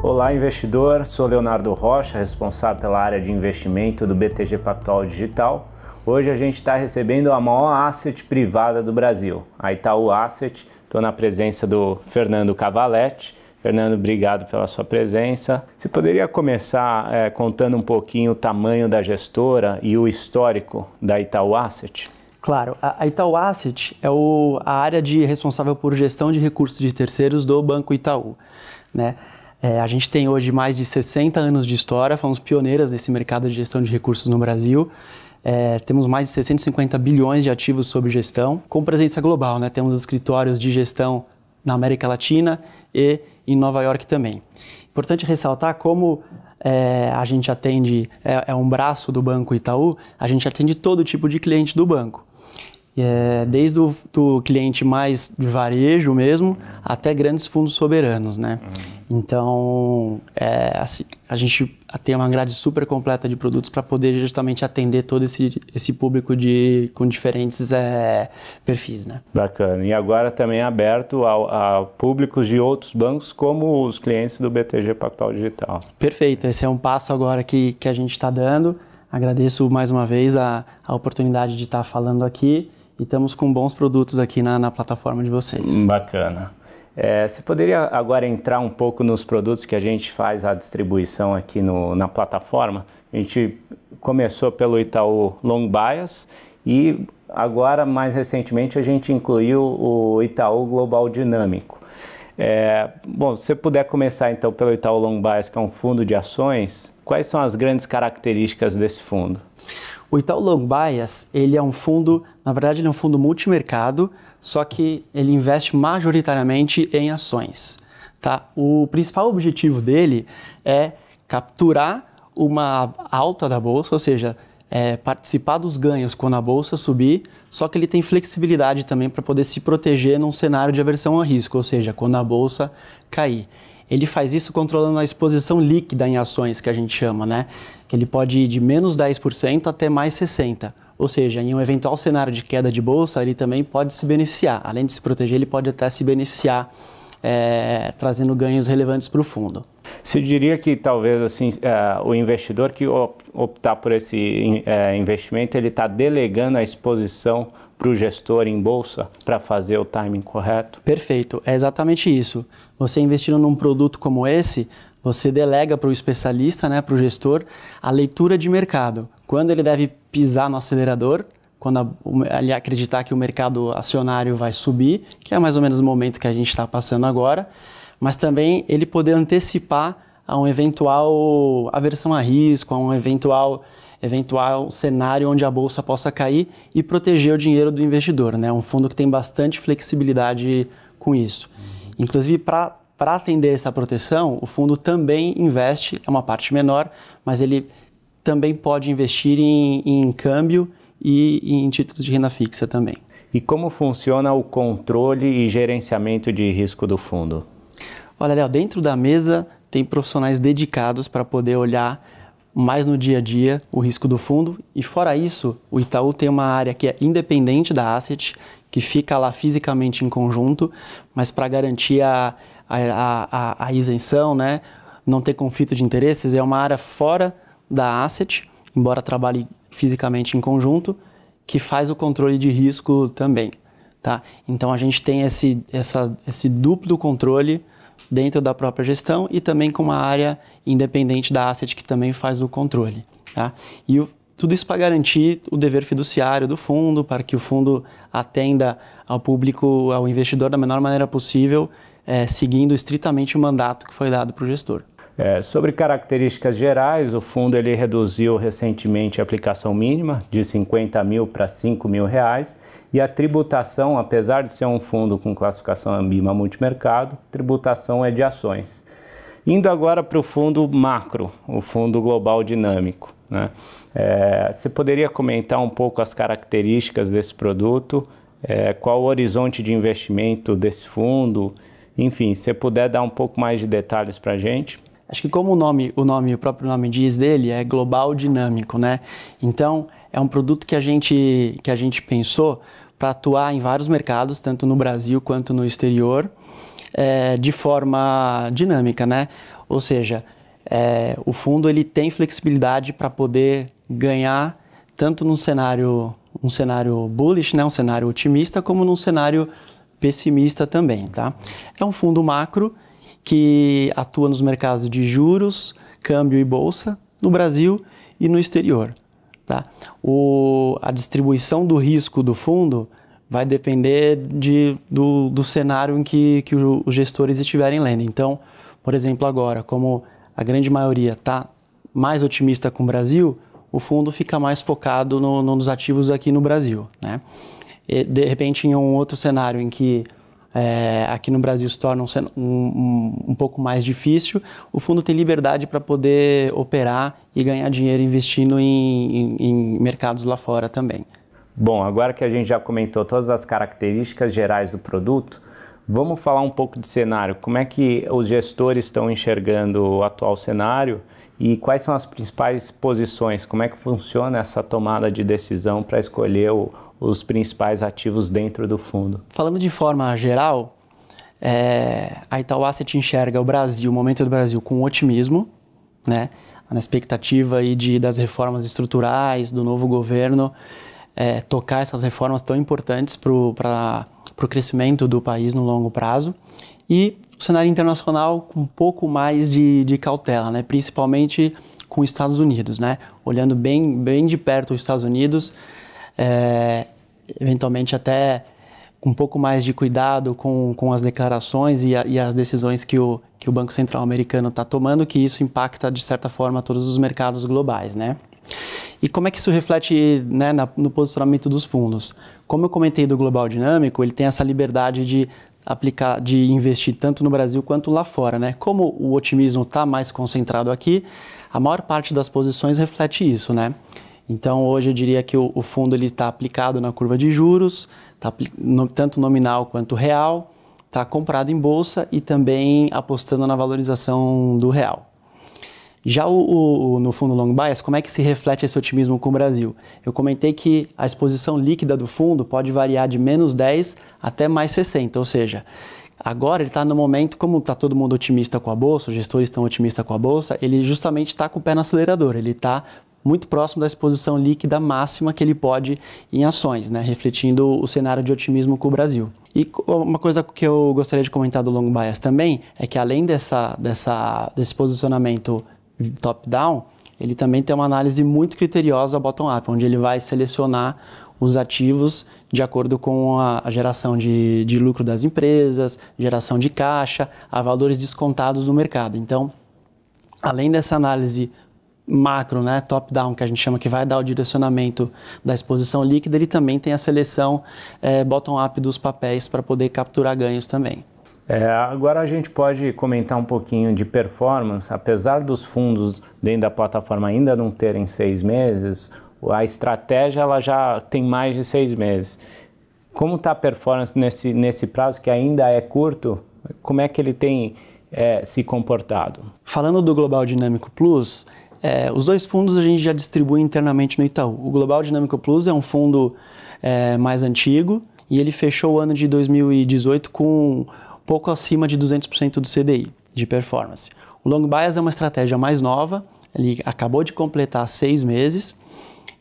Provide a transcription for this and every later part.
Olá, investidor. Sou Leonardo Rocha, responsável pela área de investimento do BTG Pactual Digital. Hoje a gente está recebendo a maior asset privada do Brasil, a Itaú Asset. Estou na presença do Fernando Cavalletti. Fernando, obrigado pela sua presença. Você poderia começar contando um pouquinho o tamanho da gestora e o histórico da Itaú Asset? Claro, a Itaú Asset é a área responsável por gestão de recursos de terceiros do Banco Itaú, né? A gente tem hoje mais de 60 anos de história, fomos pioneiras nesse mercado de gestão de recursos no Brasil. Temos mais de 650 bilhões de ativos sob gestão, com presença global, né? Temos escritórios de gestão na América Latina e em Nova York também. Importante ressaltar como a gente atende, um braço do Banco Itaú, a gente atende todo tipo de cliente do banco. Desde do cliente mais de varejo mesmo, até grandes fundos soberanos, né? Então, assim, a gente tem uma grade super completa de produtos para poder justamente atender todo esse público com diferentes perfis, né? Bacana. E agora também é aberto a públicos de outros bancos, como os clientes do BTG Pactual Digital. Perfeito. Esse é um passo agora que a gente está dando. Agradeço mais uma vez a oportunidade de estar falando aqui. E estamos com bons produtos aqui na plataforma de vocês. Bacana. Você poderia agora entrar um pouco nos produtos que a gente faz a distribuição aqui na plataforma? A gente começou pelo Itaú Long Bias e agora, mais recentemente, a gente incluiu o Itaú Global Dinâmico. Bom, se você puder começar então pelo Itaú Long Bias, que é um fundo de ações, quais são as grandes características desse fundo? O Itaú Long Bias, ele é um fundo, na verdade ele é um fundo multimercado, só que ele investe majoritariamente em ações, tá? O principal objetivo dele é capturar uma alta da bolsa, ou seja, participar dos ganhos quando a bolsa subir, só que ele tem flexibilidade também para poder se proteger num cenário de aversão a risco, ou seja, quando a bolsa cair. Ele faz isso controlando a exposição líquida em ações, que a gente chama, né? Que ele pode ir de menos 10% até mais 60%. Ou seja, em um eventual cenário de queda de bolsa, ele também pode se beneficiar. Além de se proteger, ele pode até se beneficiar, trazendo ganhos relevantes para o fundo. Você diria que talvez assim, o investidor que optar por esse investimento, ele está delegando a exposição para o gestor em bolsa para fazer o timing correto? Perfeito, é exatamente isso. Você investindo num produto como esse, você delega para o especialista, né, para o gestor, a leitura de mercado. Quando ele deve pisar no acelerador, quando ele acreditar que o mercado acionário vai subir, que é mais ou menos o momento que a gente está passando agora, mas também ele poder antecipar a um eventual aversão a risco, a um eventual cenário onde a bolsa possa cair e proteger o dinheiro do investidor, né? Um fundo que tem bastante flexibilidade com isso. Inclusive, para atender essa proteção, o fundo também investe, é uma parte menor, mas ele também pode investir em câmbio e em títulos de renda fixa também. E como funciona o controle e gerenciamento de risco do fundo? Olha, Léo, dentro da mesa tem profissionais dedicados para poder olhar mais no dia a dia o risco do fundo, e fora isso, o Itaú tem uma área que é independente da asset, que fica lá fisicamente em conjunto, mas para garantir a isenção, né, não ter conflito de interesses, é uma área fora da asset, embora trabalhe fisicamente em conjunto, que faz o controle de risco também, tá? Então a gente tem esse duplo controle dentro da própria gestão e também com uma área independente da asset que também faz o controle, tá? E tudo isso para garantir o dever fiduciário do fundo, para que o fundo atenda ao público, ao investidor da menor maneira possível, seguindo estritamente o mandato que foi dado para o gestor. Sobre características gerais, o fundo ele reduziu recentemente a aplicação mínima de 50 mil para 5 mil reais e a tributação, apesar de ser um fundo com classificação Ambima multimercado, tributação é de ações. Indo agora para o fundo macro, o fundo global dinâmico, né? Você poderia comentar um pouco as características desse produto, qual o horizonte de investimento desse fundo, enfim, se você puder dar um pouco mais de detalhes para a gente. Acho que como o próprio nome diz dele, é global dinâmico, né? Então, é um produto que a gente pensou para atuar em vários mercados, tanto no Brasil quanto no exterior, de forma dinâmica, né? Ou seja, o fundo ele tem flexibilidade para poder ganhar tanto num cenário bullish, né, um cenário otimista, como num cenário pessimista também, tá? É um fundo macro que atua nos mercados de juros, câmbio e bolsa, no Brasil e no exterior, tá? A distribuição do risco do fundo vai depender do cenário em que os gestores estiverem lendo. Então, por exemplo, agora, como a grande maioria está mais otimista com o Brasil, o fundo fica mais focado nos ativos aqui no Brasil, né? E, de repente, em um outro cenário em que aqui no Brasil se torna um pouco mais difícil, o fundo tem liberdade para poder operar e ganhar dinheiro investindo em mercados lá fora também. Bom, agora que a gente já comentou todas as características gerais do produto, vamos falar um pouco de cenário. Como é que os gestores estão enxergando o atual cenário e quais são as principais posições? Como é que funciona essa tomada de decisão para escolher os principais ativos dentro do fundo? Falando de forma geral, a Itaú Asset enxerga o momento do Brasil com otimismo, né? Na expectativa aí das reformas estruturais, do novo governo, tocar essas reformas tão importantes para o crescimento do país no longo prazo. E o cenário internacional com um pouco mais de cautela, né? Principalmente com os Estados Unidos, né? Olhando bem de perto os Estados Unidos, eventualmente até com um pouco mais de cuidado com as declarações e as decisões que o Banco Central americano está tomando, que isso impacta de certa forma todos os mercados globais, né? E como é que isso reflete, né, no posicionamento dos fundos? Como eu comentei do Global Dinâmico, ele tem essa liberdade de investir tanto no Brasil quanto lá fora, né? Como o otimismo está mais concentrado aqui, a maior parte das posições reflete isso, né? Então, hoje eu diria que o fundo está aplicado na curva de juros, tanto nominal quanto real, está comprado em bolsa e também apostando na valorização do real. Já no fundo long bias, como é que se reflete esse otimismo com o Brasil? Eu comentei que a exposição líquida do fundo pode variar de menos 10 até mais 60, ou seja, agora ele está no momento, como está todo mundo otimista com a Bolsa, os gestores estão otimistas com a Bolsa, ele justamente está com o pé no acelerador, ele está muito próximo da exposição líquida máxima que ele pode em ações, né? Refletindo o cenário de otimismo com o Brasil. E uma coisa que eu gostaria de comentar do long bias também é que além desse posicionamento top-down, ele também tem uma análise muito criteriosa bottom-up, onde ele vai selecionar os ativos de acordo com a geração de lucro das empresas, geração de caixa, a valores descontados do mercado. Então, além dessa análise macro, né, top-down, que a gente chama que vai dar o direcionamento da exposição líquida, ele também tem a seleção bottom-up dos papéis para poder capturar ganhos também. Agora a gente pode comentar um pouquinho de performance. Apesar dos fundos dentro da plataforma ainda não terem 6 meses, a estratégia ela já tem mais de 6 meses. Como está a performance nesse prazo que ainda é curto? Como é que ele tem se comportado? Falando do Global Dinâmico Plus, os dois fundos a gente já distribui internamente no Itaú. O Global Dinâmico Plus é um fundo mais antigo e ele fechou o ano de 2018 com pouco acima de 200% do CDI de performance. O Long Bias é uma estratégia mais nova, ele acabou de completar 6 meses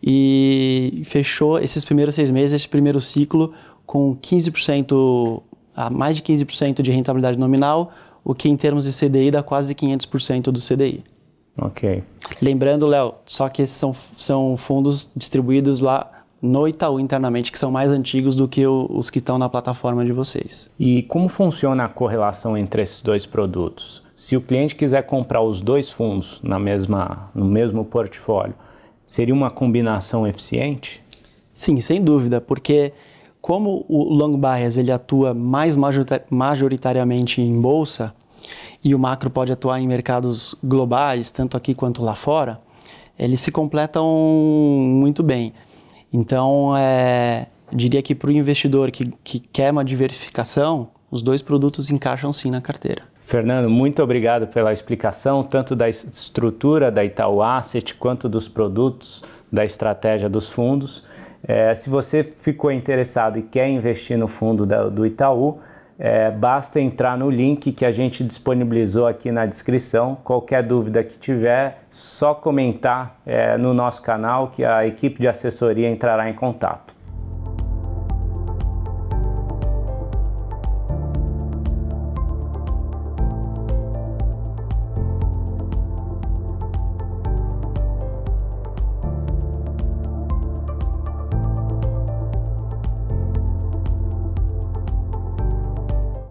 e fechou esses primeiros 6 meses, esse primeiro ciclo, com 15%, mais de 15% de rentabilidade nominal, o que em termos de CDI dá quase 500% do CDI. Ok. Lembrando, Léo, só que esses são fundos distribuídos lá no Itaú internamente, que são mais antigos do que os que estão na plataforma de vocês. E como funciona a correlação entre esses dois produtos? Se o cliente quiser comprar os dois fundos no mesmo portfólio, seria uma combinação eficiente? Sim, sem dúvida, porque como o long bias ele atua mais majoritariamente em bolsa e o macro pode atuar em mercados globais, tanto aqui quanto lá fora, eles se completam muito bem. Então, diria que para o investidor que quer uma diversificação, os dois produtos encaixam sim na carteira. Fernando, muito obrigado pela explicação, tanto da estrutura da Itaú Asset, quanto dos produtos, da estratégia dos fundos. Se você ficou interessado e quer investir no fundo do Itaú, basta entrar no link que a gente disponibilizou aqui na descrição. Qualquer dúvida que tiver, só comentar no nosso canal que a equipe de assessoria entrará em contato.